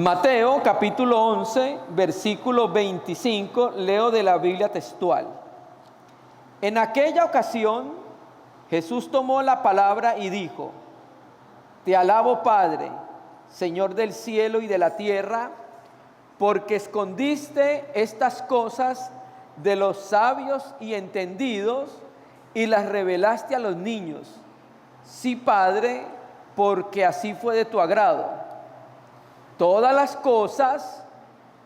Mateo capítulo 11, versículo 25, leo de la Biblia textual. En aquella ocasión, Jesús tomó la palabra y dijo: Te alabo, Padre, Señor del cielo y de la tierra, porque escondiste estas cosas de los sabios y entendidos y las revelaste a los niños. Sí, Padre, porque así fue de tu agrado. Todas las cosas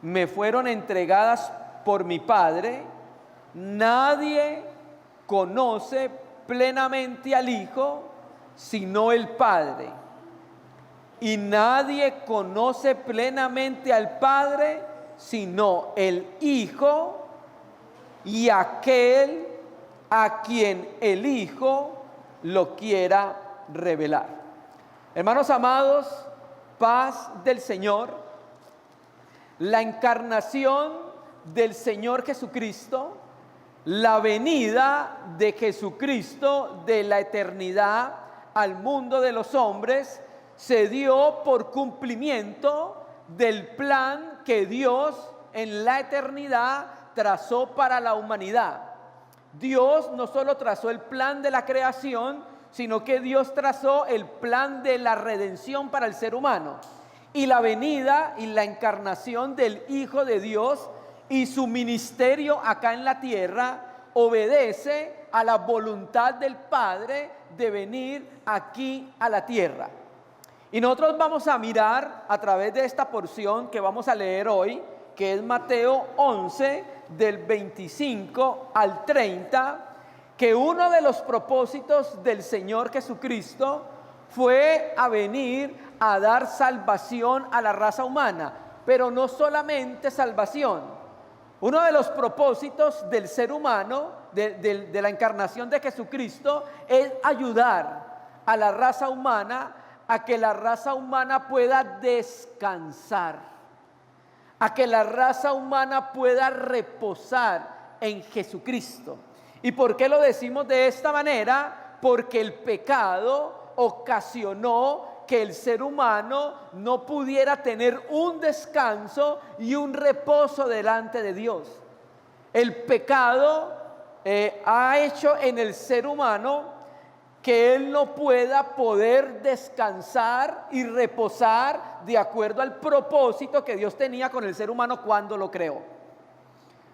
me fueron entregadas por mi Padre. Nadie conoce plenamente al Hijo sino el Padre. Y nadie conoce plenamente al Padre sino el Hijo y aquel a quien el Hijo lo quiera revelar. Hermanos amados, paz del Señor. La encarnación del Señor Jesucristo, la venida de Jesucristo de la eternidad al mundo de los hombres, se dio por cumplimiento del plan que Dios en la eternidad trazó para la humanidad. Dios no solo trazó el plan de la creación, sino que Dios trazó el plan de la redención para el ser humano. Y la venida y la encarnación del Hijo de Dios y su ministerio acá en la tierra obedece a la voluntad del Padre de venir aquí a la tierra. Y nosotros vamos a mirar a través de esta porción que vamos a leer hoy, que es Mateo 11, del 25 al 30, que uno de los propósitos del Señor Jesucristo fue a venir a dar salvación a la raza humana, pero no solamente salvación. Uno de los propósitos del ser humano, de la encarnación de Jesucristo, es ayudar a la raza humana a que la raza humana pueda descansar, a que la raza humana pueda reposar en Jesucristo. ¿Y por qué lo decimos de esta manera? Porque el pecado ocasionó que el ser humano no pudiera tener un descanso y un reposo delante de Dios. El pecado ha hecho en el ser humano que él no pueda poder descansar y reposar de acuerdo al propósito que Dios tenía con el ser humano cuando lo creó.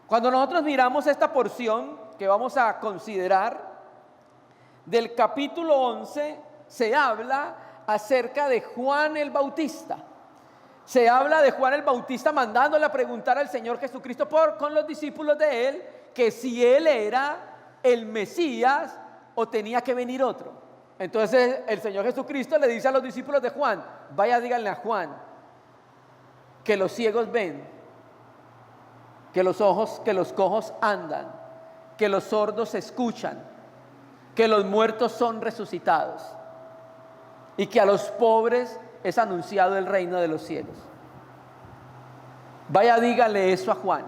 Cuando nosotros miramos esta porción que vamos a considerar del capítulo 11, se habla acerca de Juan el Bautista. Se habla de Juan el Bautista mandándole a preguntar al Señor Jesucristo con los discípulos de él, que si él era el Mesías o tenía que venir otro. Entonces el Señor Jesucristo le dice a los discípulos de Juan: vaya, díganle a Juan que los ciegos ven, que los cojos andan, que los sordos escuchan, que los muertos son resucitados y que a los pobres es anunciado el reino de los cielos. Vaya, dígale eso a Juan.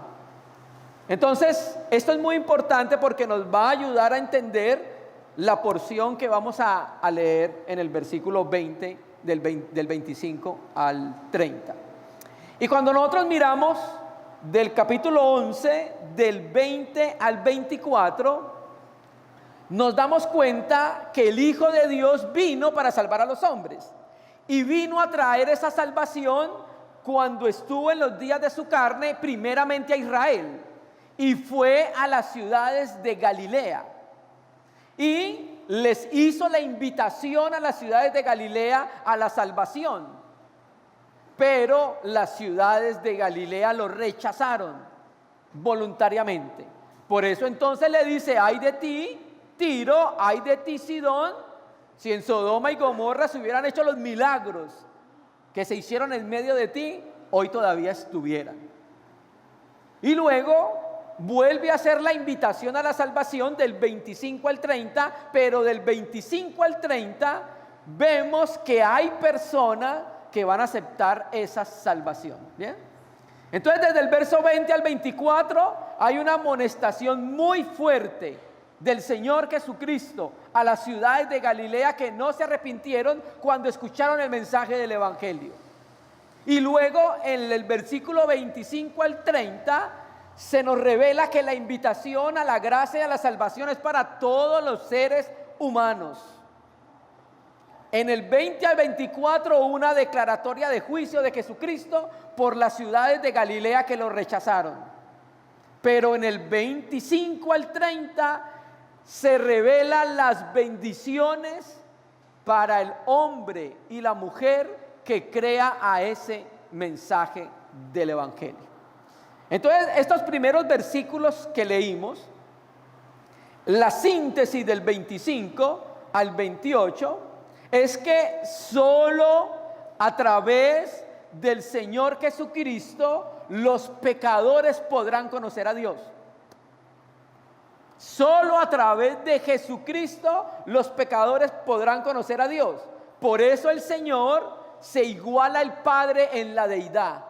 Entonces, esto es muy importante porque nos va a ayudar a entender la porción que vamos a leer en el versículo 20, del 25 al 30. Y cuando nosotros miramos del capítulo 11, del 20 al 24, nos damos cuenta que el Hijo de Dios vino para salvar a los hombres. Y vino a traer esa salvación cuando estuvo en los días de su carne, primeramente a Israel. Y fue a las ciudades de Galilea. Y les hizo la invitación a las ciudades de Galilea a la salvación. Pero las ciudades de Galilea lo rechazaron voluntariamente. Por eso entonces le dice: ay de ti, Tiro, ay de ti, Sidón, si en Sodoma y Gomorra se hubieran hecho los milagros que se hicieron en medio de ti, hoy todavía estuvieran. Y luego vuelve a hacer la invitación a la salvación del 25 al 30, pero del 25 al 30 vemos que hay personas que van a aceptar esa salvación. ¿Bien? Entonces, desde el verso 20 al 24 hay una amonestación muy fuerte del Señor Jesucristo a las ciudades de Galilea que no se arrepintieron cuando escucharon el mensaje del Evangelio. Y luego en el versículo 25 al 30 se nos revela que la invitación a la gracia y a la salvación es para todos los seres humanos. En el 20 al 24 una declaratoria de juicio de Jesucristo por las ciudades de Galilea que lo rechazaron. Pero en el 25 al 30 se revelan las bendiciones para el hombre y la mujer que crea a ese mensaje del Evangelio. Entonces, estos primeros versículos que leímos, la síntesis del 25 al 28, es que solo a través del Señor Jesucristo los pecadores podrán conocer a Dios. Solo a través de Jesucristo los pecadores podrán conocer a Dios. Por eso el Señor se iguala al Padre en la deidad.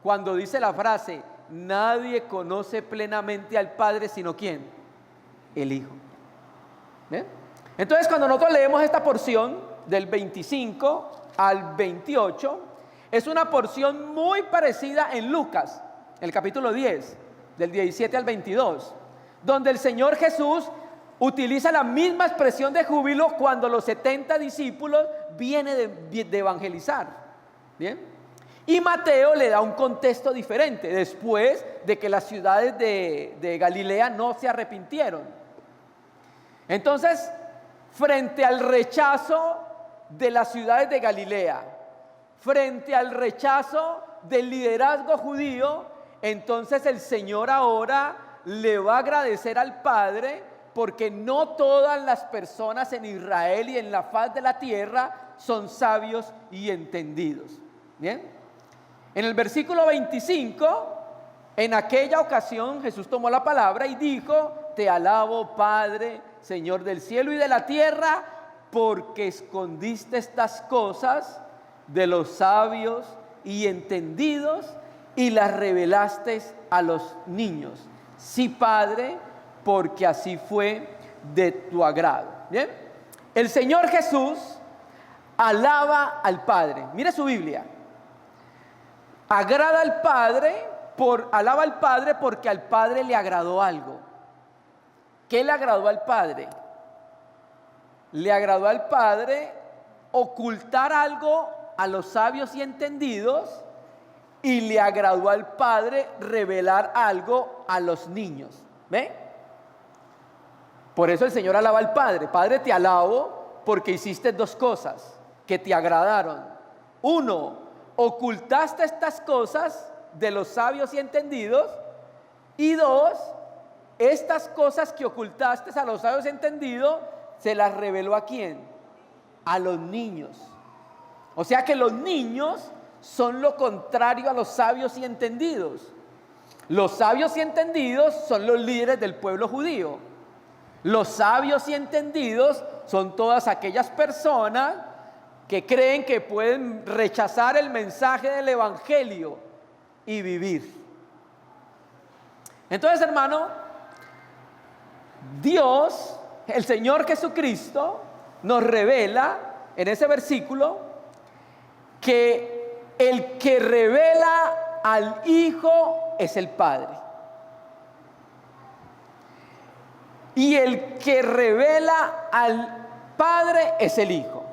Cuando dice la frase, nadie conoce plenamente al Padre sino ¿quién? El Hijo. ¿Bien? Entonces, cuando nosotros leemos esta porción del 25 al 28, es una porción muy parecida en Lucas, el capítulo 10, del 17 al 22, donde el Señor Jesús utiliza la misma expresión de júbilo cuando los 70 discípulos vienen de evangelizar. ¿Bien? Y Mateo le da un contexto diferente, después de que las ciudades de Galilea no se arrepintieron. Entonces, frente al rechazo de las ciudades de Galilea, frente al rechazo del liderazgo judío, entonces el Señor ahora le va a agradecer al Padre, porque no todas las personas en Israel y en la faz de la tierra son sabios y entendidos. ¿Bien? En el versículo 25, en aquella ocasión Jesús tomó la palabra y dijo: te alabo, Padre, Señor del cielo y de la tierra, porque escondiste estas cosas de los sabios y entendidos y las revelaste a los niños. Sí, Padre, porque así fue de tu agrado. ¿Bien? El Señor Jesús alaba al Padre. Mire su Biblia. Agrada al Padre, alaba al Padre porque al Padre le agradó algo. ¿Qué le agradó al Padre? Le agradó al Padre ocultar algo a los sabios y entendidos, y le agradó al Padre revelar algo a los niños. ¿Ve? Por eso el Señor alaba al Padre. Padre, te alabo porque hiciste dos cosas que te agradaron. Uno, ocultaste estas cosas de los sabios y entendidos. Y dos, estas cosas que ocultaste a los sabios y entendidos, se las reveló ¿a quién? A los niños. O sea que los niños son lo contrario a los sabios y entendidos. Los sabios y entendidos son los líderes del pueblo judío. Los sabios y entendidos son todas aquellas personas que creen que pueden rechazar el mensaje del Evangelio y vivir. Entonces, hermano, Dios, el Señor Jesucristo, nos revela en ese versículo que el que revela al Hijo es el Padre. Y el que revela al Padre es el Hijo.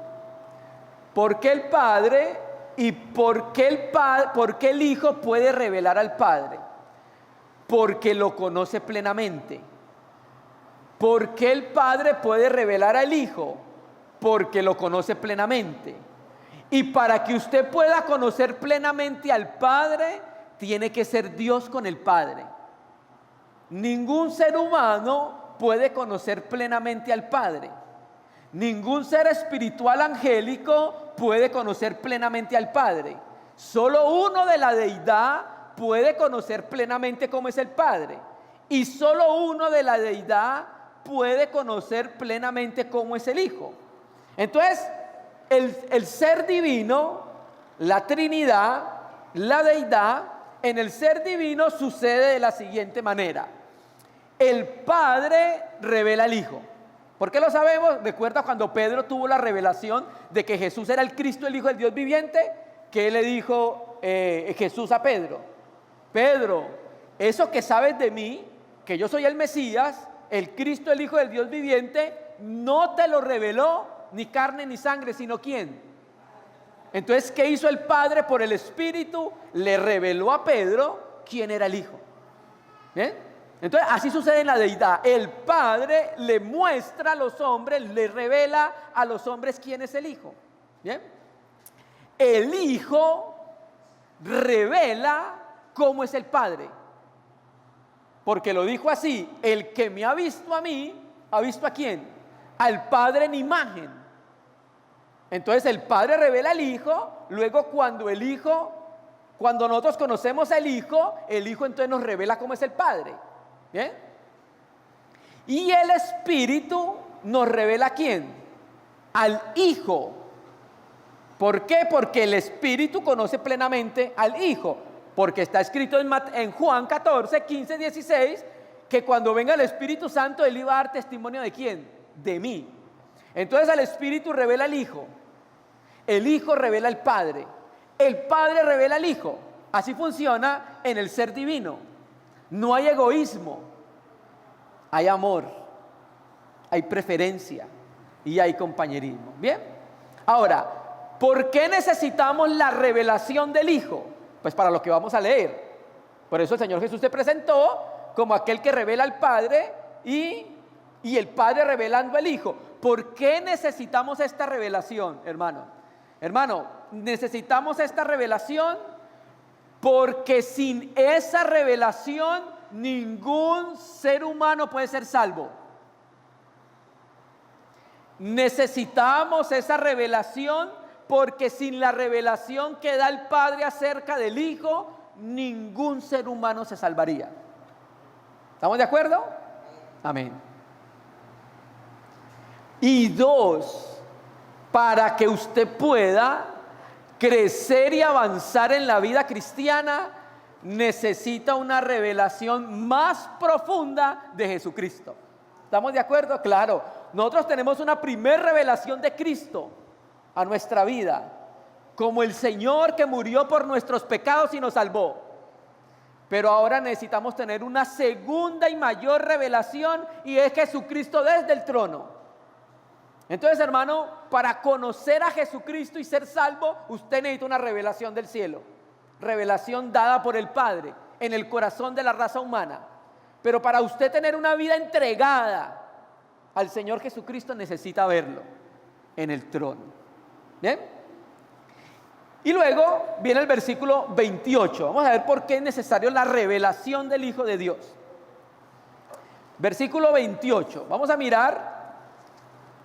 ¿Por qué el Padre y por qué el Hijo puede revelar al Padre? Porque lo conoce plenamente. ¿Por qué el Padre puede revelar al Hijo? Porque lo conoce plenamente. Y para que usted pueda conocer plenamente al Padre, tiene que ser Dios con el Padre. Ningún ser humano puede conocer plenamente al Padre. Ningún ser espiritual angélico puede conocer plenamente al Padre. Solo uno de la deidad puede conocer plenamente cómo es el Padre. Y solo uno de la deidad puede conocer plenamente cómo es el Hijo. Entonces, el ser divino, la Trinidad, la deidad, en el ser divino sucede de la siguiente manera. El Padre revela al Hijo. ¿Por qué lo sabemos? Recuerda cuando Pedro tuvo la revelación de que Jesús era el Cristo, el Hijo del Dios viviente. ¿qué le dijo Jesús a Pedro? Pedro, eso que sabes de mí, que yo soy el Mesías, el Cristo, el Hijo del Dios viviente, no te lo reveló ni carne ni sangre, sino ¿quién? Entonces, ¿qué hizo el Padre por el Espíritu? Le reveló a Pedro quién era el Hijo. ¿Bien? Entonces, así sucede en la deidad. El Padre le muestra a los hombres, le revela a los hombres quién es el Hijo. ¿Bien? El Hijo revela cómo es el Padre. Porque lo dijo así: el que me ha visto a mí, ¿ha visto a quién? Al Padre en imagen. Entonces el Padre revela al Hijo, luego cuando nosotros conocemos al Hijo, el Hijo entonces nos revela cómo es el Padre. ¿Bien? Y el Espíritu nos revela a quién? Al Hijo. ¿Por qué? Porque el Espíritu conoce plenamente al Hijo. Porque está escrito en Juan 14, 15, 16, que cuando venga el Espíritu Santo, Él iba a dar testimonio ¿de quién? De mí. Entonces el Espíritu revela al Hijo. El Hijo revela al Padre. El Padre revela al Hijo. Así funciona en el ser divino. No hay egoísmo. Hay amor. Hay preferencia. Y hay compañerismo. ¿Bien? Ahora, ¿por qué necesitamos la revelación del Hijo? Pues para lo que vamos a leer. Por eso el Señor Jesús se presentó como aquel que revela al Padre y el Padre revelando al Hijo. ¿Por qué necesitamos esta revelación, hermano? Hermano, necesitamos esta revelación porque sin esa revelación ningún ser humano puede ser salvo. Necesitamos esa revelación porque sin la revelación que da el Padre acerca del Hijo, ningún ser humano se salvaría. ¿Estamos de acuerdo? Amén. Y dos, para que usted pueda crecer y avanzar en la vida cristiana, necesita una revelación más profunda de Jesucristo. ¿Estamos de acuerdo? Claro. Nosotros tenemos una primer revelación de Cristo a nuestra vida, como el Señor que murió por nuestros pecados y nos salvó. Pero ahora necesitamos tener una segunda y mayor revelación, y es Jesucristo desde el trono. Entonces, hermano, para conocer a Jesucristo y ser salvo, usted necesita una revelación del cielo, revelación dada por el Padre en el corazón de la raza humana. Pero para usted tener una vida entregada al Señor Jesucristo, necesita verlo en el trono. ¿Bien? Y luego viene el versículo 28. Vamos a ver por qué es necesario la revelación del Hijo de Dios. Versículo 28. Vamos a mirar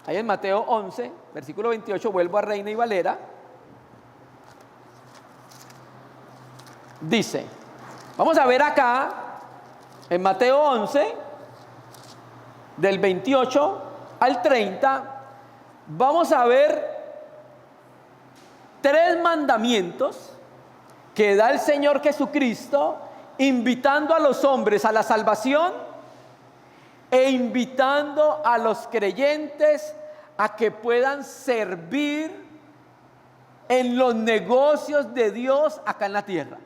ahí en Mateo 11, versículo 28. Vuelvo a Reina y Valera. Dice, vamos a ver acá en Mateo 11, del 28 al 30, vamos a ver 3 mandamientos que da el Señor Jesucristo, invitando a los hombres a la salvación e invitando a los creyentes a que puedan servir en los negocios de Dios acá en la tierra.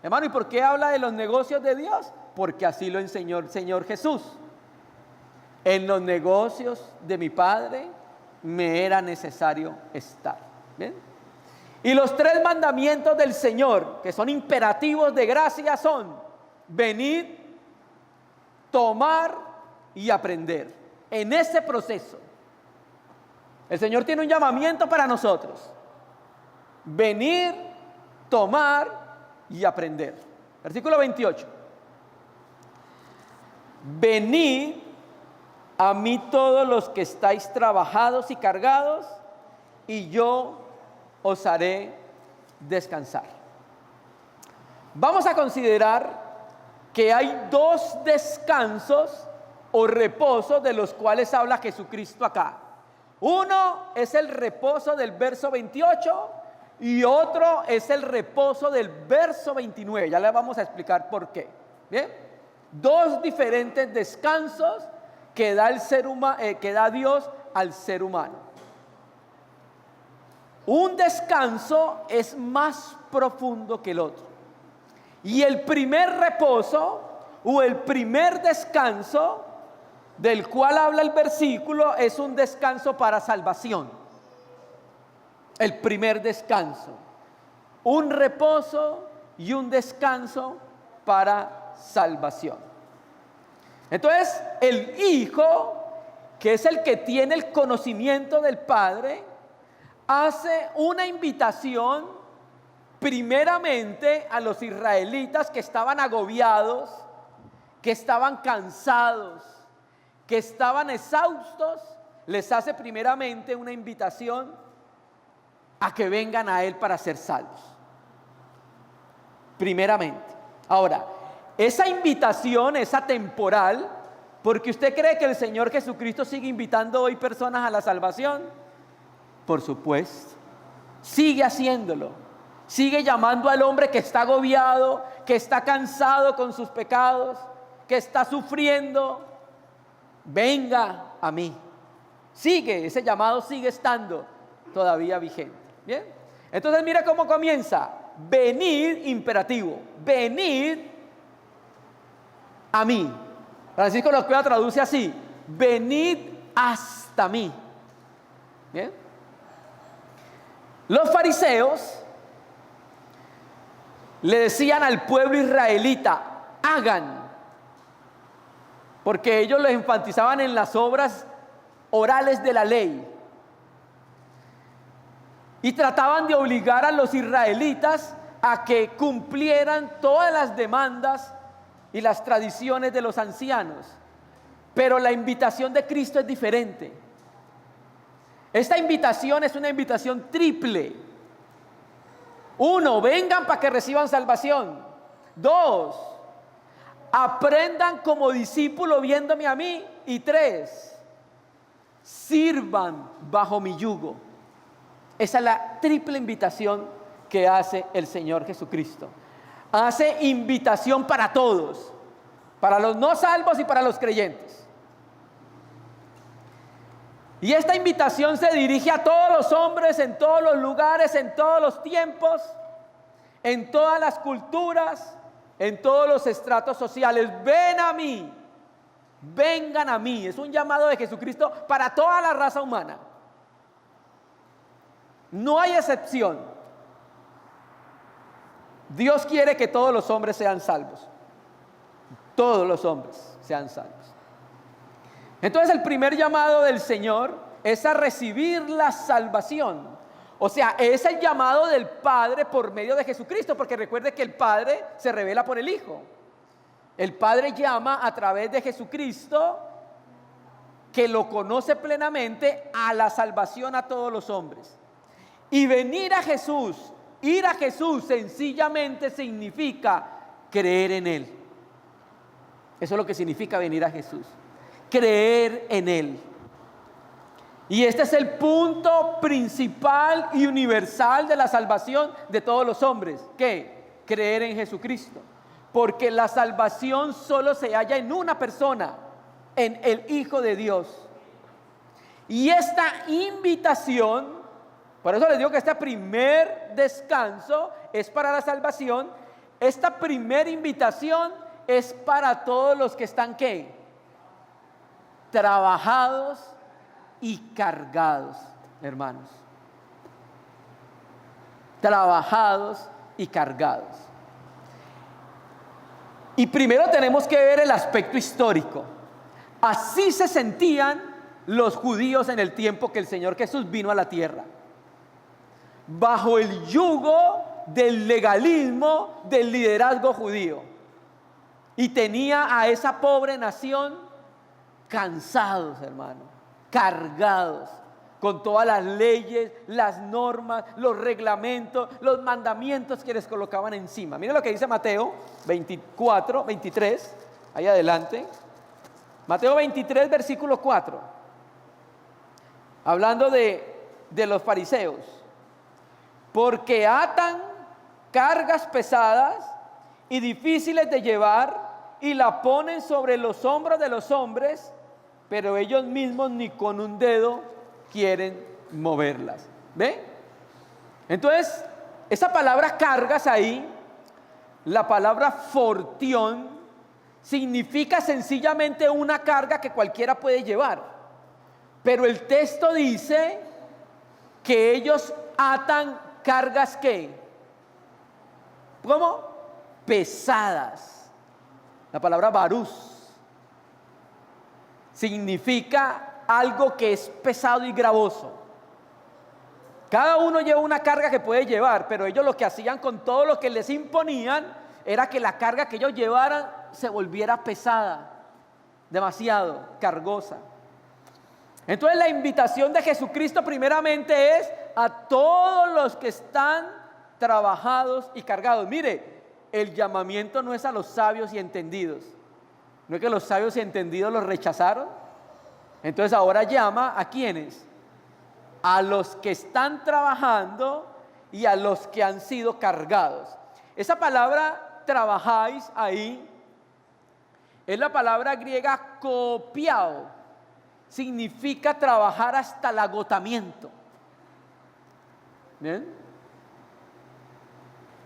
Hermano, ¿y por qué habla de los negocios de Dios? Porque así lo enseñó el Señor Jesús. En los negocios de mi Padre me era necesario estar. ¿Bien? Y los 3 mandamientos del Señor, que son imperativos de gracia, son: venid, tomar y aprender. En ese proceso, el Señor tiene un llamamiento para nosotros: venir, tomar y aprender. Versículo 28. Venid a mí todos los que estáis trabajados y cargados, y yo os haré descansar. Vamos a considerar que hay 2 descansos o reposos de los cuales habla Jesucristo acá. Uno es el reposo del verso 28 y otro es el reposo del verso 29. Ya le vamos a explicar por qué. Bien, 2 diferentes descansos que da el ser humano, que da Dios al ser humano. un descanso es más profundo que el otro. Y el primer reposo o el primer descanso del cual habla el versículo es un descanso para salvación. El primer descanso, un reposo y un descanso para salvación. Entonces, el Hijo, que es el que tiene el conocimiento del Padre, hace una invitación primeramente a los israelitas que estaban agobiados, que estaban cansados, que estaban exhaustos. Les hace primeramente una invitación a que vengan a Él para ser salvos. Primeramente. Ahora, esa invitación es atemporal, porque usted cree que el Señor Jesucristo sigue invitando hoy personas a la salvación. Por supuesto, sigue haciéndolo, sigue llamando al hombre que está agobiado, que está cansado con sus pecados, que está sufriendo, venga a mí. Sigue, ese llamado sigue estando todavía vigente. Bien, entonces mira cómo comienza: venid, imperativo, venid a mí. Francisco Locuela traduce así: venid hasta mí. Bien. Los fariseos le decían al pueblo israelita: hagan, porque ellos les enfatizaban en las obras orales de la ley y trataban de obligar a los israelitas a que cumplieran todas las demandas y las tradiciones de los ancianos. Pero la invitación de Cristo es diferente. Esta invitación es una invitación triple. 1, vengan para que reciban salvación. 2, aprendan como discípulo viéndome a mí. Y 3, sirvan bajo mi yugo. Esa es la triple invitación que hace el Señor Jesucristo. Hace invitación para todos, para los no salvos y para los creyentes. Y esta invitación se dirige a todos los hombres, en todos los lugares, en todos los tiempos, en todas las culturas, en todos los estratos sociales. Ven a mí, vengan a mí. Es un llamado de Jesucristo para toda la raza humana. No hay excepción. Dios quiere que todos los hombres sean salvos. Todos los hombres sean salvos. Entonces el primer llamado del Señor es a recibir la salvación. O sea, es el llamado del Padre por medio de Jesucristo, porque recuerde que el Padre se revela por el Hijo. El Padre llama a través de Jesucristo, que lo conoce plenamente, a la salvación a todos los hombres. Y venir a Jesús, ir a Jesús sencillamente significa creer en Él. Eso es lo que significa venir a Jesús. Creer en Él. Y este es el punto principal y universal de la salvación de todos los hombres. ¿Qué? Creer en Jesucristo. Porque la salvación solo se halla en una persona, en el Hijo de Dios. Y esta invitación, por eso les digo que este primer descanso es para la salvación. Esta primera invitación es para todos los que están, ¿qué? Trabajados y cargados, hermanos. Trabajados y cargados. Y primero tenemos que ver el aspecto histórico. Así se sentían los judíos en el tiempo que el Señor Jesús vino a la tierra. Bajo el yugo del legalismo del liderazgo judío. Y tenía a esa pobre nación cansados, hermano, cargados con todas las leyes, las normas, los reglamentos, los mandamientos que les colocaban encima. Miren lo que dice Mateo 24, 23, ahí adelante. Mateo 23, versículo 4. Hablando de los fariseos. Porque atan cargas pesadas y difíciles de llevar y la ponen sobre los hombros de los hombres, pero ellos mismos ni con un dedo quieren moverlas. ¿Ve? Entonces, esa palabra cargas ahí, la palabra fortión, significa sencillamente una carga que cualquiera puede llevar. Pero el texto dice que ellos atan cargas ¿qué? ¿Cómo? Pesadas. La palabra barús significa algo que es pesado y gravoso. Cada uno lleva una carga que puede llevar, pero ellos lo que hacían con todo lo que les imponían era que la carga que ellos llevaran se volviera pesada, demasiado cargosa. Entonces la invitación de Jesucristo primeramente es a todos los que están trabajados y cargados. Mire, el llamamiento no es a los sabios y entendidos. ¿No es que los sabios y entendidos los rechazaron? Entonces ahora llama ¿a quiénes? A los que están trabajando y a los que han sido cargados. Esa palabra trabajáis ahí es la palabra griega kopiao. Significa trabajar hasta el agotamiento. ¿Bien?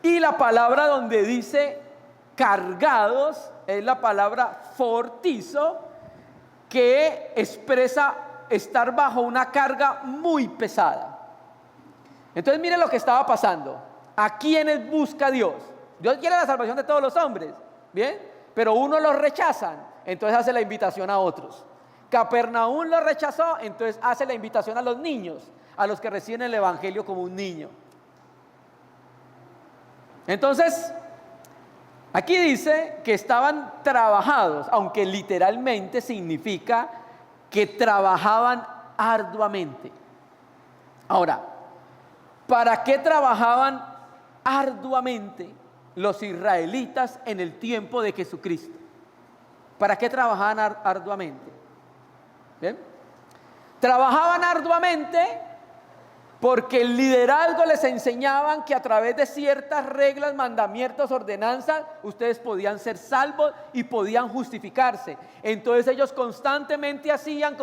Y la palabra donde dice cargados es la palabra fortizo, que expresa estar bajo una carga muy pesada. Entonces mire lo que estaba pasando. ¿A quiénes busca Dios? Dios quiere la salvación de todos los hombres, ¿bien? Pero unos los rechazan, entonces hace la invitación a otros. Capernaum lo rechazó, entonces hace la invitación a los niños, a los que reciben el evangelio como un niño. Entonces, aquí dice que estaban trabajados, aunque literalmente significa que trabajaban arduamente. Ahora, ¿para qué trabajaban arduamente los israelitas en el tiempo de Jesucristo? ¿Para qué trabajaban arduamente? ¿Bien? Trabajaban arduamente porque el liderazgo les enseñaban que a través de ciertas reglas, mandamientos, ordenanzas, ustedes podían ser salvos y podían justificarse. Entonces ellos constantemente hacían,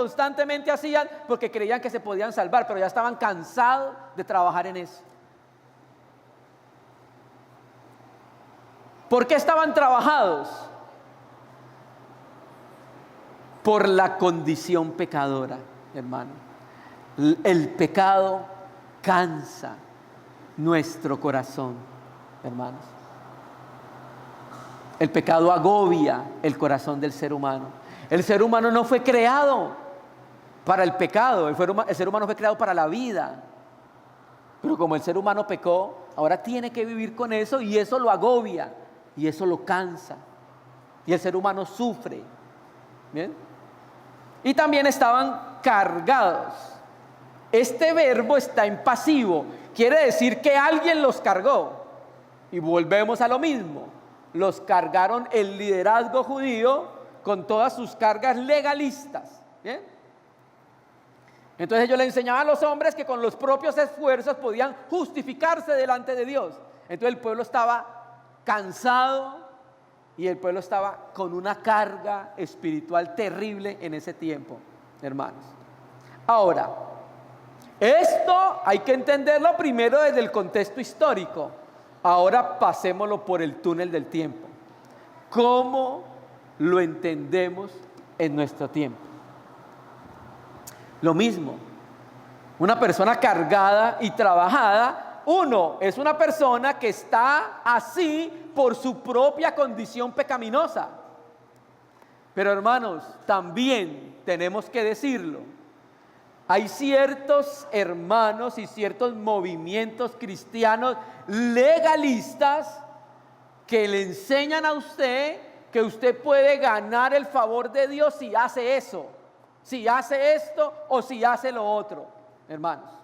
porque creían que se podían salvar, pero ya estaban cansados de trabajar en eso. ¿Por qué estaban trabajados? Por la condición pecadora, hermano. El pecado cansa nuestro corazón, hermanos. El pecado agobia el corazón del ser humano. El ser humano no fue creado para el pecado, el ser humano fue creado para la vida. Pero como el ser humano pecó, ahora tiene que vivir con eso, y eso lo agobia y eso lo cansa. Y el ser humano sufre. ¿Bien? Y también estaban cargados. Este verbo está en pasivo, quiere decir que alguien los cargó. Y volvemos a lo mismo, los cargaron el liderazgo judío con todas sus cargas legalistas. ¿Bien? Entonces ellos le enseñaban a los hombres que con los propios esfuerzos podían justificarse delante de Dios. Entonces el pueblo estaba cansado y el pueblo estaba con una carga espiritual terrible en ese tiempo, hermanos. Ahora, esto hay que entenderlo primero desde el contexto histórico. Ahora pasémoslo por el túnel del tiempo. ¿Cómo lo entendemos en nuestro tiempo? Lo mismo, una persona cargada y trabajada, uno, es una persona que está así por su propia condición pecaminosa. Pero hermanos, también tenemos que decirlo. Hay ciertos hermanos y ciertos movimientos cristianos legalistas que le enseñan a usted que usted puede ganar el favor de Dios si hace eso, si hace esto o si hace lo otro, hermanos.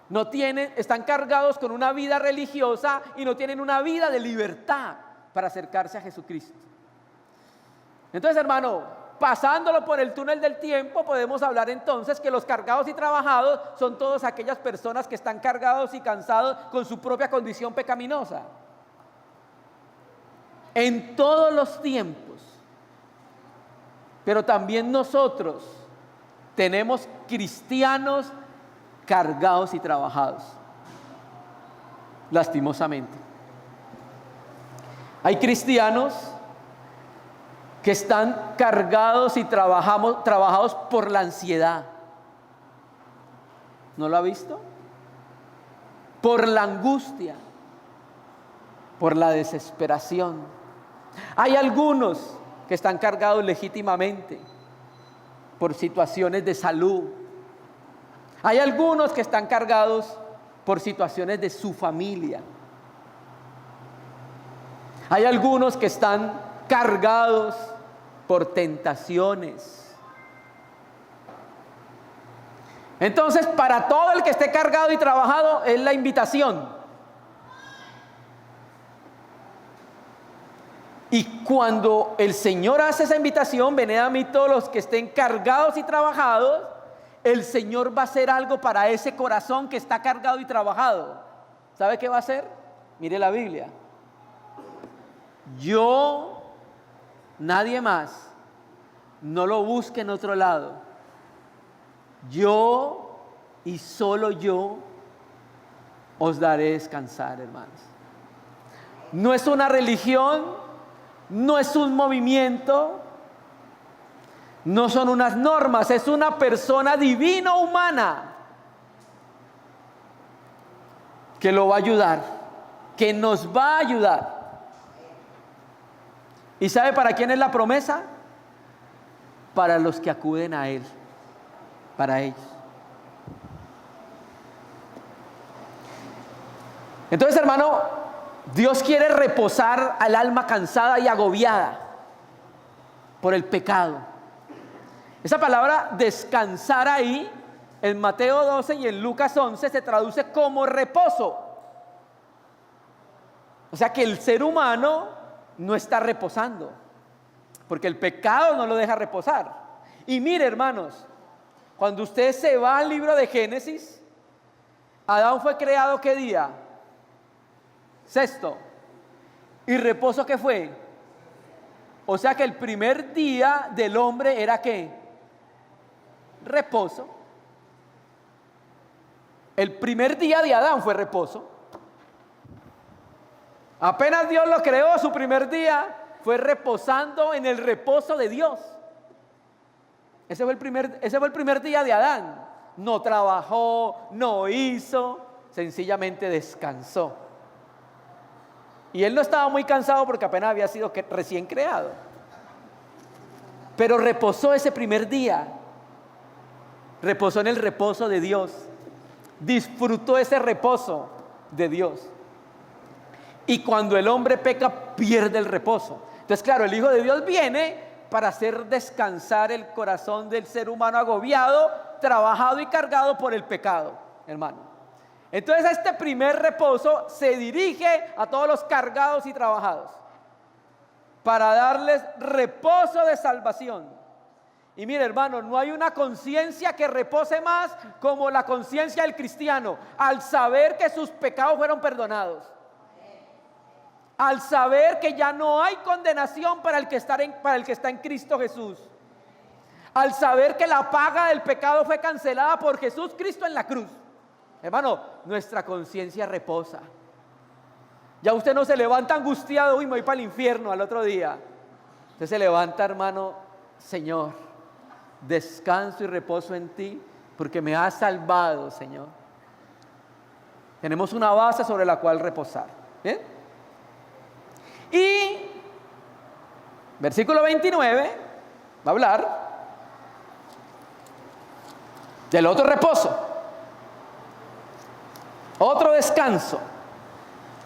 No tienen, están cargados con una vida religiosa y no tienen una vida de libertad para acercarse a Jesucristo. Entonces, hermano, pasándolo por el túnel del tiempo, podemos hablar entonces que los cargados y trabajados son todas aquellas personas que están cargados y cansados con su propia condición pecaminosa. En todos los tiempos. Pero también nosotros tenemos cristianos cargados y trabajados. Lastimosamente. Hay cristianos que están cargados y trabajados por la ansiedad. ¿No lo ha visto? Por la angustia, por la desesperación. Hay algunos que están cargados legítimamente por situaciones de salud. Hay algunos que están cargados por situaciones de su familia. Hay algunos que están cargados por tentaciones. Entonces, para todo el que esté cargado y trabajado es la invitación. Y cuando el Señor hace esa invitación, venid a mí todos los que estén cargados y trabajados, el Señor va a hacer algo para ese corazón que está cargado y trabajado. ¿Sabe qué va a hacer? Mire la Biblia. Yo, nadie más, no lo busque en otro lado. Yo y solo yo os daré descansar, hermanos. No es una religión, no es un movimiento, no son unas normas, es una persona divino-humana que lo va a ayudar, que nos va a ayudar. ¿Y sabe para quién es la promesa? Para los que acuden a Él, para ellos. Entonces, hermano, Dios quiere reposar al alma cansada y agobiada por el pecado. Esa palabra descansar ahí, en Mateo 12 y en Lucas 11, se traduce como reposo. O sea que el ser humano no está reposando, porque el pecado no lo deja reposar. Y mire, hermanos, cuando usted se va al libro de Génesis, Adán fue creado ¿qué día? Sexto. ¿Y reposo qué fue? O sea que el primer día del hombre era ¿qué? Reposo. El primer día de Adán fue reposo. Apenas Dios lo creó, su primer día fue reposando en el reposo de Dios. Ese fue el primer día de Adán. No trabajó, no hizo, sencillamente descansó. Y él no estaba muy cansado porque apenas había sido recién creado. Pero reposó ese primer día. Reposó en el reposo de Dios. Disfrutó ese reposo de Dios. Y cuando el hombre peca, pierde el reposo. Entonces, claro, el Hijo de Dios viene para hacer descansar el corazón del ser humano agobiado, trabajado y cargado por el pecado, hermano. Entonces, este primer reposo se dirige a todos los cargados y trabajados para darles reposo de salvación. Y mire, hermano, no hay una conciencia que repose más como la conciencia del cristiano al saber que sus pecados fueron perdonados. Al saber que ya no hay condenación para el que está en Cristo Jesús. Al saber que la paga del pecado fue cancelada por Jesús Cristo en la cruz. Hermano, nuestra conciencia reposa. Ya usted no se levanta angustiado, uy, me voy para el infierno al otro día. Usted se levanta, hermano, Señor, descanso y reposo en ti, porque me has salvado, Señor. Tenemos una base sobre la cual reposar. ¿Bien? Y versículo 29 va a hablar del otro reposo, otro descanso.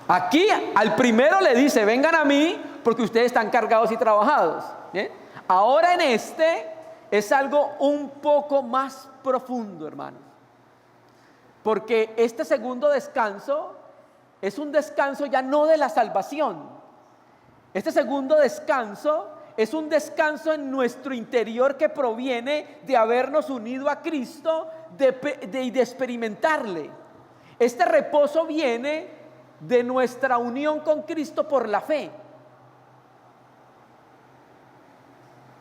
Aquí al primero le dice, vengan a mí porque ustedes están cargados y trabajados. ¿Bien? Ahora en este es algo un poco más profundo, hermanos, porque este segundo descanso es un descanso ya no de la salvación. Este segundo descanso es un descanso en nuestro interior que proviene de habernos unido a Cristo, de experimentarle. Este reposo viene de nuestra unión con Cristo por la fe.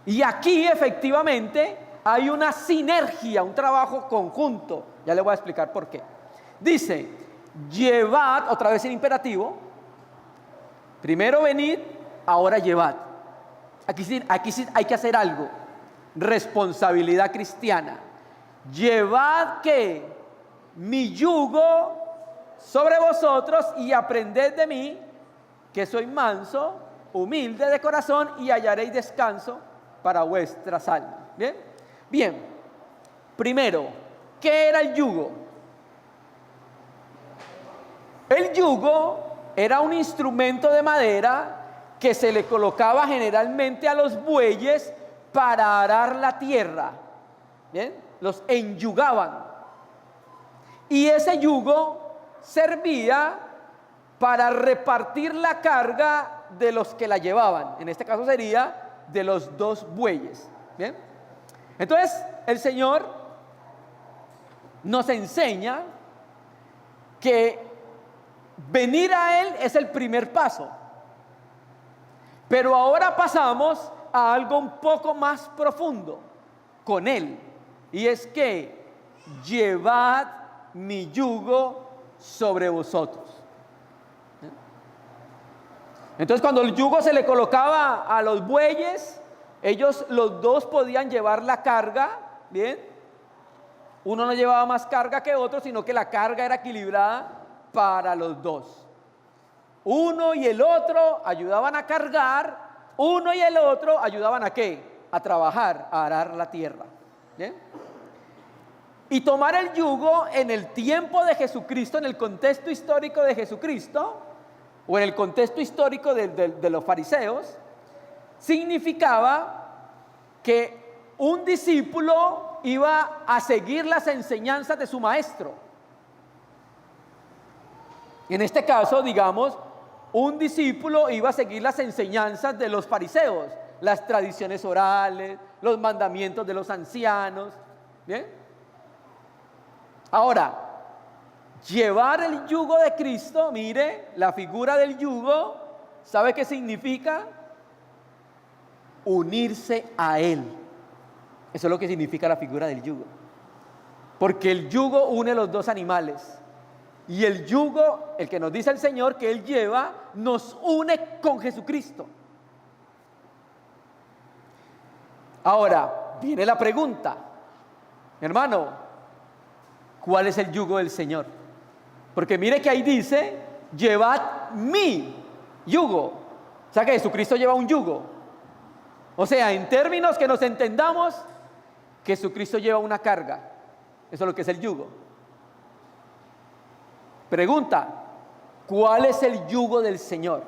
Y aquí efectivamente hay una sinergia, un trabajo conjunto, Ya le voy a explicar por qué. Dice, llevad, otra vez en imperativo, primero venid, ahora llevad. Aquí sí hay que hacer algo, responsabilidad cristiana. Llevad que mi yugo sobre vosotros y aprended de mí, que soy manso, humilde de corazón, y hallaréis descanso para vuestras almas. Bien, bien. Primero, ¿qué era el yugo? El yugo era un instrumento de madera que se le colocaba generalmente a los bueyes para arar la tierra. Bien, los enyugaban. Y ese yugo servía para repartir la carga de los que la llevaban. En este caso sería de los dos bueyes. Bien, entonces el Señor nos enseña que venir a Él es el primer paso. Pero ahora pasamos a algo un poco más profundo con Él. Y es que llevad mi yugo sobre vosotros. Entonces, cuando el yugo se le colocaba a los bueyes, ellos los dos podían llevar la carga, ¿bien? Uno no llevaba más carga que otro, sino que la carga era equilibrada para los dos. Uno y el otro ayudaban a cargar, uno y el otro ayudaban ¿a qué? A trabajar, a arar la tierra. ¿Bien? Y tomar el yugo en el tiempo de Jesucristo, en el contexto histórico de Jesucristo, o en el contexto histórico de los fariseos, significaba que un discípulo iba a seguir las enseñanzas de su maestro. En este caso, digamos, un discípulo iba a seguir las enseñanzas de los fariseos, las tradiciones orales, los mandamientos de los ancianos. ¿Bien? Ahora, llevar el yugo de Cristo, mire, la figura del yugo, ¿sabe qué significa? Unirse a Él. Eso es lo que significa la figura del yugo. Porque el yugo une los dos animales. Y el yugo, el que nos dice el Señor que Él lleva, nos une con Jesucristo. Ahora, viene la pregunta, hermano, ¿cuál es el yugo del Señor? Porque mire que ahí dice, llevad mi yugo. O sea que Jesucristo lleva un yugo. O sea, en términos que nos entendamos, Jesucristo lleva una carga. Eso es lo que es el yugo. Pregunta, ¿cuál es el yugo del Señor?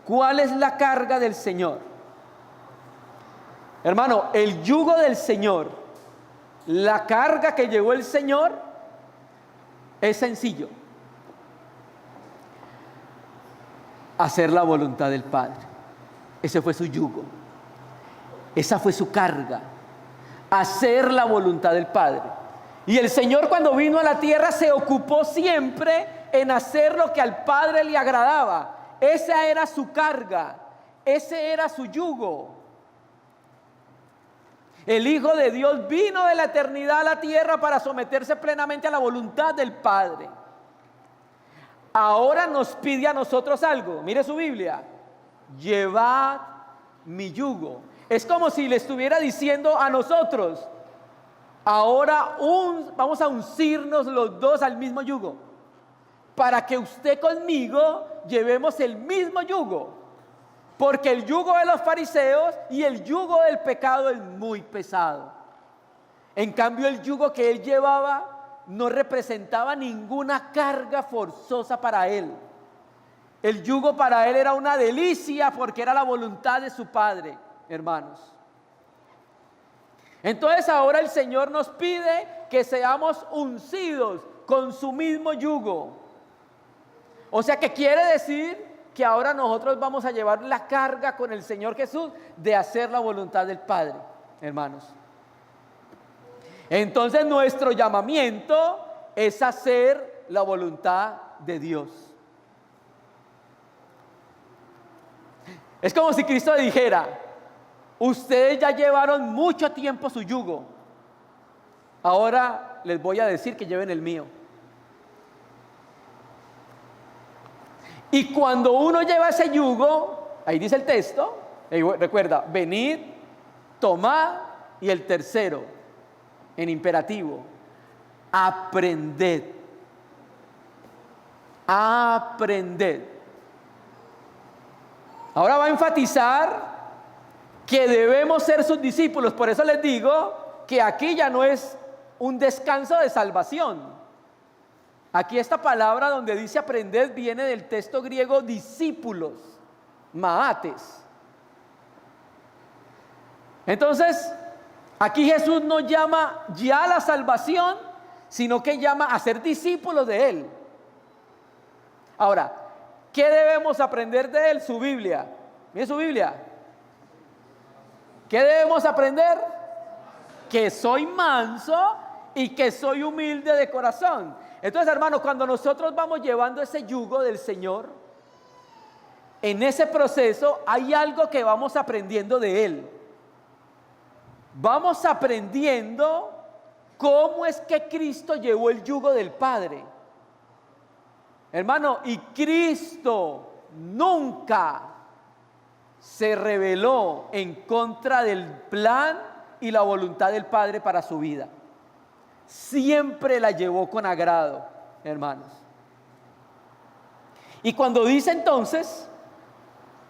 ¿Cuál es la carga del Señor? Hermano, el yugo del Señor, la carga que llevó el Señor, es sencillo. Hacer la voluntad del Padre. Ese fue su yugo. Esa fue su carga. Hacer la voluntad del Padre. Y el Señor, cuando vino a la tierra, se ocupó siempre en hacer lo que al Padre le agradaba. Esa era su carga, ese era su yugo. El Hijo de Dios vino de la eternidad a la tierra para someterse plenamente a la voluntad del Padre. Ahora nos pide a nosotros algo. Mire su Biblia. Llevad mi yugo. Es como si le estuviera diciendo a nosotros: ahora vamos a uncirnos los dos al mismo yugo, para que usted conmigo llevemos el mismo yugo. Porque el yugo de los fariseos y el yugo del pecado es muy pesado. En cambio, el yugo que él llevaba no representaba ninguna carga forzosa para él. El yugo para él era una delicia porque era la voluntad de su Padre, hermanos. Entonces ahora el Señor nos pide que seamos uncidos con su mismo yugo. O sea que quiere decir que ahora nosotros vamos a llevar la carga con el Señor Jesús de hacer la voluntad del Padre, hermanos. Entonces nuestro llamamiento es hacer la voluntad de Dios. Es como si Cristo dijera: ustedes ya llevaron mucho tiempo su yugo, ahora les voy a decir que lleven el mío. Y cuando uno lleva ese yugo, ahí dice el texto, recuerda, venid, tomad, y el tercero, en imperativo, aprended. Aprended. Ahora va a enfatizar que debemos ser sus discípulos. Por eso les digo que aquí ya no es un descanso de salvación. Aquí esta palabra donde dice aprended viene del texto griego discípulos, maates. Entonces, aquí Jesús no llama ya a la salvación, sino que llama a ser discípulos de Él. Ahora, ¿qué debemos aprender de Él? Su Biblia. Miren su Biblia. ¿Qué debemos aprender? Que soy manso y que soy humilde de corazón. Entonces, hermanos, cuando nosotros vamos llevando ese yugo del Señor, en ese proceso hay algo que vamos aprendiendo de Él. Vamos aprendiendo cómo es que Cristo llevó el yugo del Padre. Hermano, y Cristo nunca se rebeló en contra del plan y la voluntad del Padre para su vida. Siempre la llevó con agrado, hermanos. Y cuando dice entonces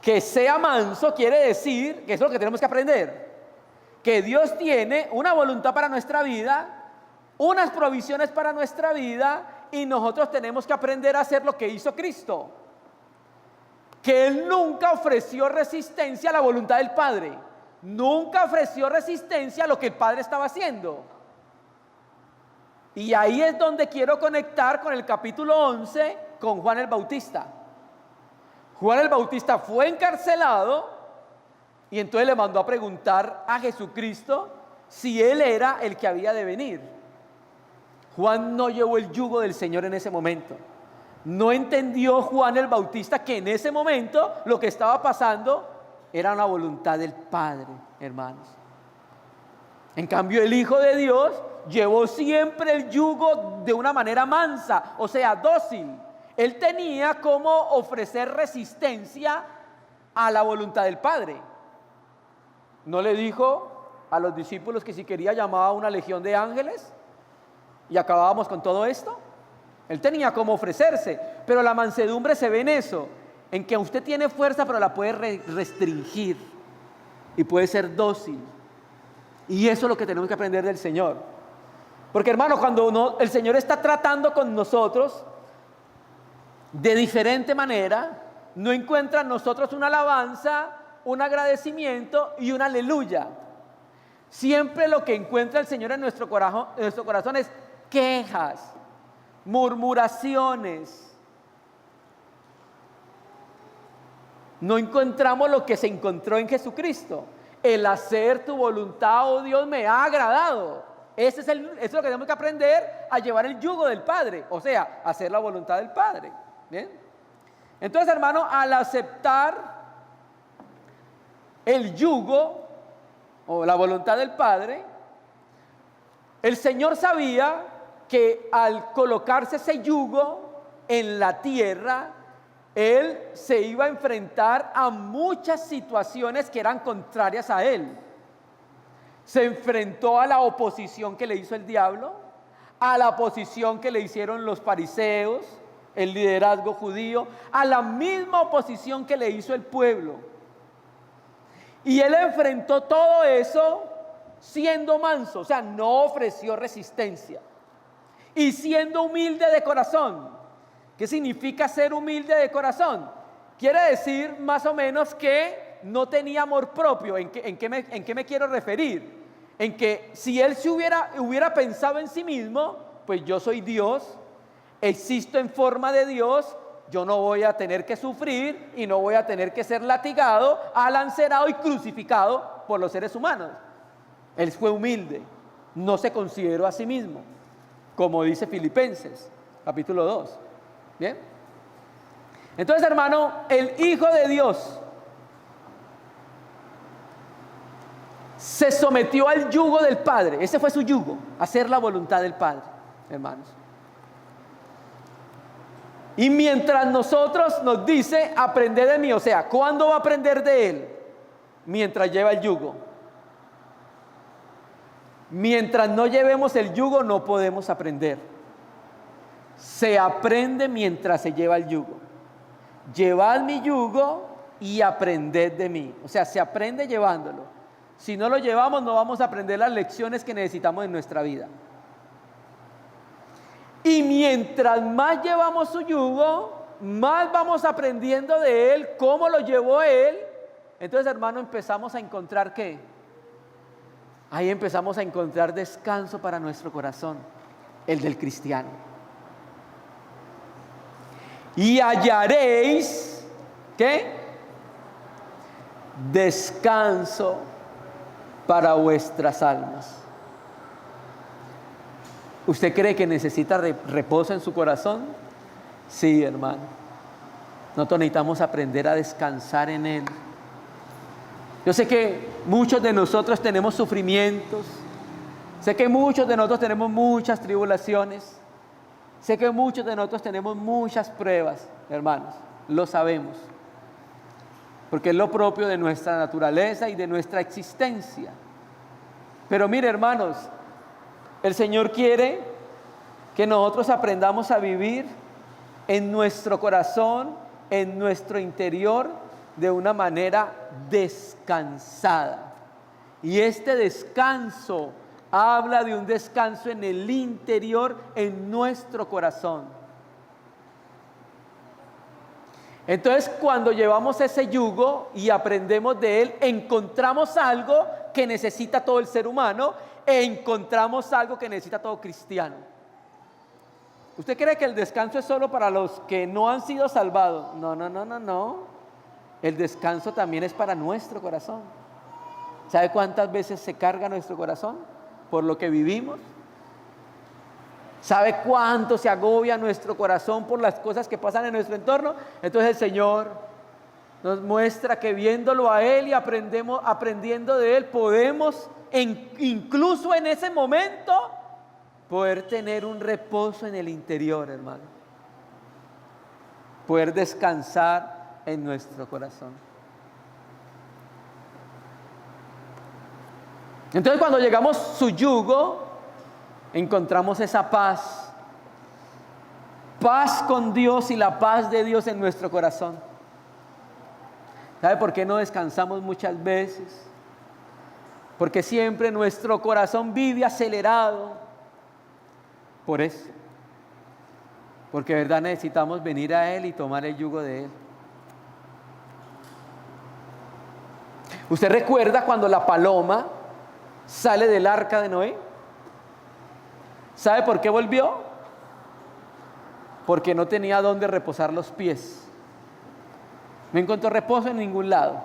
que sea manso, quiere decir que eso es lo que tenemos que aprender. Que Dios tiene una voluntad para nuestra vida, unas provisiones para nuestra vida, y nosotros tenemos que aprender a hacer lo que hizo Cristo. Que Él nunca ofreció resistencia a la voluntad del Padre. Nunca ofreció resistencia a lo que el Padre estaba haciendo. Y ahí es donde quiero conectar con el capítulo 11 con Juan el Bautista. Juan el Bautista fue encarcelado y entonces le mandó a preguntar a Jesucristo si Él era el que había de venir. Juan no llevó el yugo del Señor en ese momento. No entendió Juan el Bautista que en ese momento lo que estaba pasando era una voluntad del Padre, hermanos. En cambio, el Hijo de Dios llevó siempre el yugo de una manera mansa, o sea, dócil. Él tenía como ofrecer resistencia a la voluntad del Padre. ¿No le dijo a los discípulos que si quería llamaba a una legión de ángeles y acabábamos con todo esto? Él tenía como ofrecerse, pero la mansedumbre se ve en eso, en que usted tiene fuerza pero la puede restringir y puede ser dócil. Y eso es lo que tenemos que aprender del Señor. Porque, hermano, cuando el Señor está tratando con nosotros de diferente manera, no encuentra en nosotros una alabanza, un agradecimiento y un aleluya. Siempre lo que encuentra el Señor en nuestro corazón es quejas, murmuraciones. No encontramos lo que se encontró en Jesucristo. El hacer tu voluntad, oh Dios, me ha agradado. Eso es lo que tenemos que aprender a llevar el yugo del Padre. O sea, hacer la voluntad del Padre. ¿Bien? Entonces, hermano, al aceptar el yugo o la voluntad del Padre, el Señor sabía que al colocarse ese yugo en la tierra, Él se iba a enfrentar a muchas situaciones que eran contrarias a Él. Se enfrentó a la oposición que le hizo el diablo, a la oposición que le hicieron los fariseos, el liderazgo judío, a la misma oposición que le hizo el pueblo. Y Él enfrentó todo eso siendo manso, o sea, no ofreció resistencia. Y siendo humilde de corazón. ¿Qué significa ser humilde de corazón? Quiere decir más o menos que no tenía amor propio. ¿En qué me quiero referir? En que si él se hubiera pensado en sí mismo, pues yo soy Dios, existo en forma de Dios, yo no voy a tener que sufrir y no voy a tener que ser latigado, alancerado y crucificado por los seres humanos. Él fue humilde, no se consideró a sí mismo, como dice Filipenses, capítulo 2. ¿Bien? Entonces, hermano, el Hijo de Dios se sometió al yugo del Padre. Ese fue su yugo, hacer la voluntad del Padre, hermanos. Y mientras nosotros nos dice, aprended de mí, o sea, ¿cuándo va a aprender de Él? Mientras lleva el yugo. Mientras no llevemos el yugo, no podemos aprender. Se aprende mientras se lleva el yugo. Llevad mi yugo y aprended de mí. O sea, se aprende llevándolo. Si no lo llevamos, no vamos a aprender las lecciones que necesitamos en nuestra vida. Y mientras más llevamos su yugo, más vamos aprendiendo de Él, cómo lo llevó Él. Entonces, hermano, empezamos a encontrar ¿qué? Ahí empezamos a encontrar descanso para nuestro corazón, el del cristiano. Y hallaréis, ¿qué? Descanso para vuestras almas. ¿Usted cree que necesita reposo en su corazón? Sí, hermano. Nosotros necesitamos aprender a descansar en Él. Yo sé que muchos de nosotros tenemos sufrimientos. Sé que muchos de nosotros tenemos muchas tribulaciones. Sé que muchos de nosotros tenemos muchas pruebas, hermanos. Lo sabemos. Porque es lo propio de nuestra naturaleza y de nuestra existencia. Pero mire, hermanos, el Señor quiere que nosotros aprendamos a vivir en nuestro corazón, en nuestro interior, de una manera descansada. Y este descanso habla de un descanso en el interior, en nuestro corazón. Entonces, cuando llevamos ese yugo y aprendemos de él, encontramos algo que necesita todo el ser humano e encontramos algo que necesita todo cristiano. ¿Usted cree que el descanso es solo para los que no han sido salvados? No. El descanso también es para nuestro corazón. ¿Sabe cuántas veces se carga nuestro corazón por lo que vivimos? ¿Sabe cuánto se agobia nuestro corazón por las cosas que pasan en nuestro entorno? Entonces el Señor nos muestra que viéndolo a Él y aprendiendo de Él, podemos incluso en ese momento poder tener un reposo en el interior, hermano. Poder descansar en nuestro corazón. Entonces, cuando llegamos a su yugo, encontramos esa paz. Paz con Dios y la paz de Dios en nuestro corazón. ¿Sabe por qué no descansamos muchas veces? Porque siempre nuestro corazón vive acelerado. Por eso. Porque de verdad necesitamos venir a Él y tomar el yugo de Él. ¿Usted recuerda cuando la paloma sale del arca de Noé? ¿Sabe por qué volvió? Porque no tenía dónde reposar los pies. No encontró reposo en ningún lado.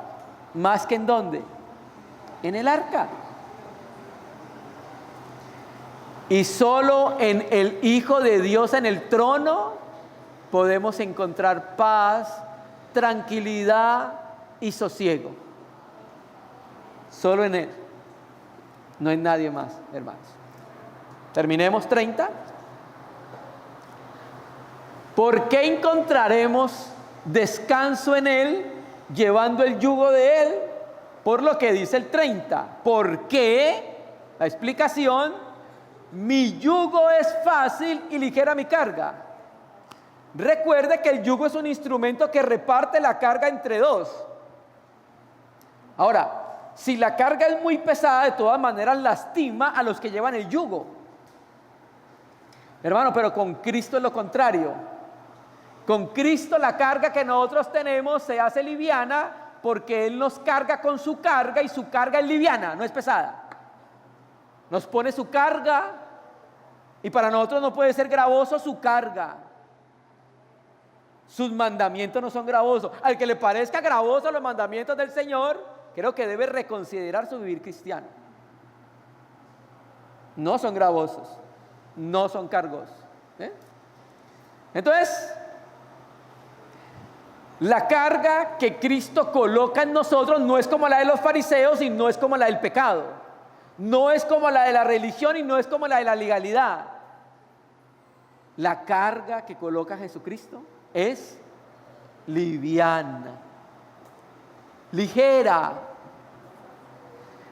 ¿Más que en dónde? En el arca. Y solo en el Hijo de Dios, en el trono, podemos encontrar paz, tranquilidad y sosiego. Solo en Él. No en nadie más, hermanos. Terminemos 30. ¿Por qué encontraremos descanso en Él, llevando el yugo de Él? Por lo que dice el 30. ¿Por qué? La explicación: mi yugo es fácil y ligera mi carga. Recuerde que el yugo es un instrumento que reparte la carga entre dos. Ahora, si la carga es muy pesada, de todas maneras lastima a los que llevan el yugo. Hermano, pero con Cristo es lo contrario. Con Cristo la carga que nosotros tenemos se hace liviana porque Él nos carga con su carga y su carga es liviana, no es pesada. Nos pone su carga y para nosotros no puede ser gravoso su carga. Sus mandamientos no son gravosos. Al que le parezca gravoso los mandamientos del Señor, creo que debe reconsiderar su vivir cristiano. No son gravosos, no son cargosos. Entonces, La carga que Cristo coloca en nosotros no es como la de los fariseos y no es como la del pecado. No es como la de la religión y no es como la de la legalidad. La carga que coloca Jesucristo es liviana, ligera.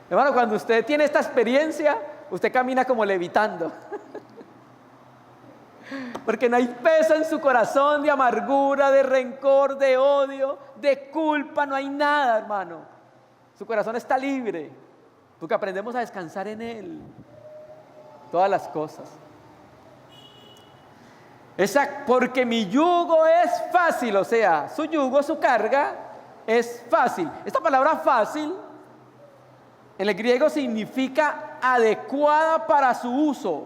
Hermano, cuando usted tiene esta experiencia, usted camina como levitando. Porque no hay peso en su corazón de amargura, de rencor, de odio, de culpa, no hay nada, hermano. Su corazón está libre, porque aprendemos a descansar en Él. Todas las cosas. Porque mi yugo es fácil, o sea, su yugo, su carga es fácil. Esta palabra fácil en el griego significa adecuada para su uso.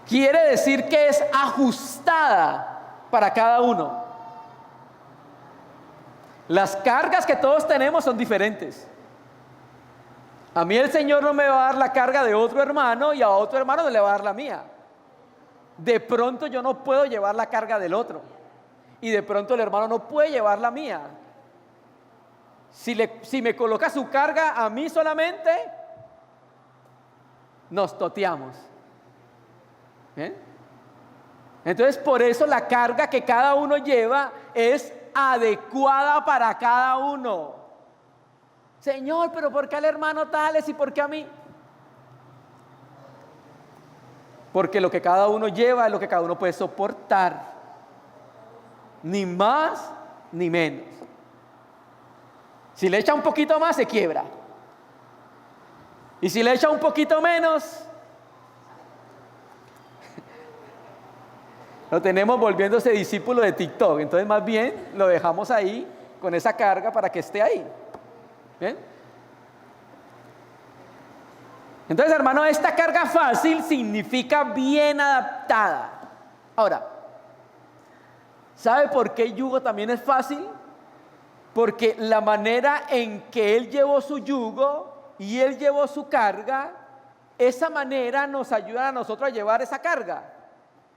Quiere decir que es ajustada para cada uno. Las cargas que todos tenemos son diferentes. A mí el Señor no me va a dar la carga de otro hermano y a otro hermano no le va a dar la mía. De pronto yo no puedo llevar la carga del otro y de pronto el hermano no puede llevar la mía. Si me coloca su carga a mí solamente, nos toteamos. Entonces por eso la carga que cada uno lleva es adecuada para cada uno. Señor, pero ¿por qué al hermano tales y por qué a mí? Porque lo que cada uno lleva es lo que cada uno puede soportar, ni más ni menos. Si le echa un poquito más se quiebra, y si le echa un poquito menos lo tenemos volviéndose discípulo de TikTok. Entonces más bien lo dejamos ahí con esa carga para que esté ahí. ¿Bien? Entonces, hermano, esta carga fácil significa bien adaptada. Ahora, ¿sabe por qué el yugo también es fácil? Porque la manera en que Él llevó su yugo y Él llevó su carga, esa manera nos ayuda a nosotros a llevar esa carga.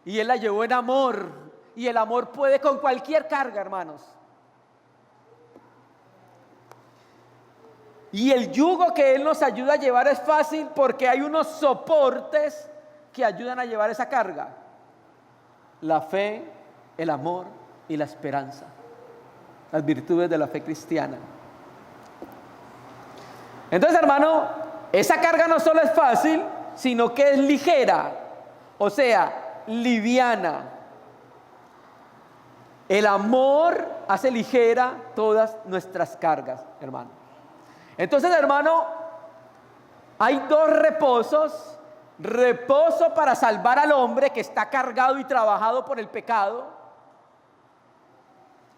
Y Él la llevó en amor. Y el amor puede con cualquier carga, hermanos. Y el yugo que Él nos ayuda a llevar es fácil porque hay unos soportes que ayudan a llevar esa carga. La fe, el amor y la esperanza. Las virtudes de la fe cristiana. Entonces, hermano, esa carga no solo es fácil, sino que es ligera. O sea, liviana. El amor hace ligera todas nuestras cargas, hermano. Entonces, hermano, hay dos reposos. Reposo para salvar al hombre que está cargado y trabajado por el pecado,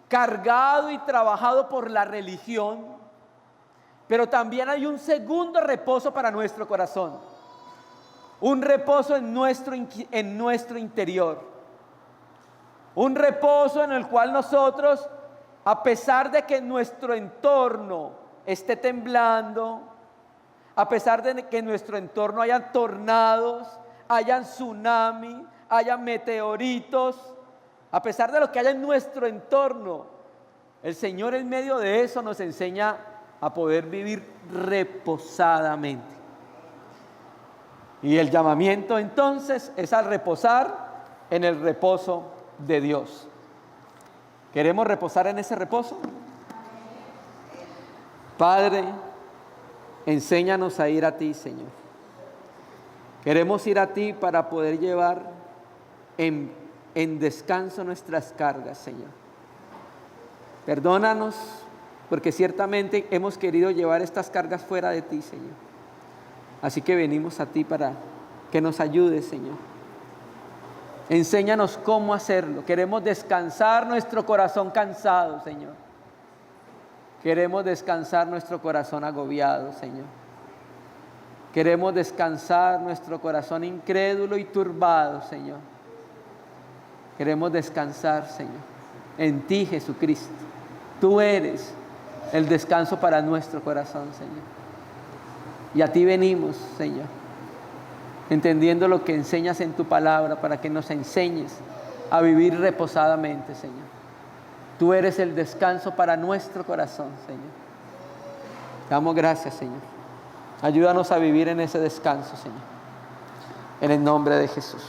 cargado y trabajado por la religión. Pero también hay un segundo reposo para nuestro corazón. Un reposo en nuestro interior. Un reposo en el cual nosotros, a pesar de que nuestro entorno esté temblando, a pesar de que en nuestro entorno hayan tornados, hayan tsunamis, hayan meteoritos, a pesar de lo que haya en nuestro entorno, el Señor en medio de eso nos enseña a poder vivir reposadamente. Y el llamamiento entonces es a reposar en el reposo de Dios. ¿Queremos reposar en ese reposo? Padre, enséñanos a ir a ti, Señor. Queremos ir a ti para poder llevar en descanso nuestras cargas, Señor. Perdónanos, porque ciertamente hemos querido llevar estas cargas fuera de ti, Señor. Así que venimos a ti para que nos ayudes, Señor. Enséñanos cómo hacerlo. Queremos descansar nuestro corazón cansado, Señor. Queremos descansar nuestro corazón agobiado, Señor. Queremos descansar nuestro corazón incrédulo y turbado, Señor. Queremos descansar, Señor, en ti, Jesucristo. Tú eres el descanso para nuestro corazón, Señor. Y a ti venimos, Señor, entendiendo lo que enseñas en tu palabra, para que nos enseñes a vivir reposadamente, Señor. Tú eres el descanso para nuestro corazón, Señor. Damos gracias, Señor. Ayúdanos a vivir en ese descanso, Señor. En el nombre de Jesús.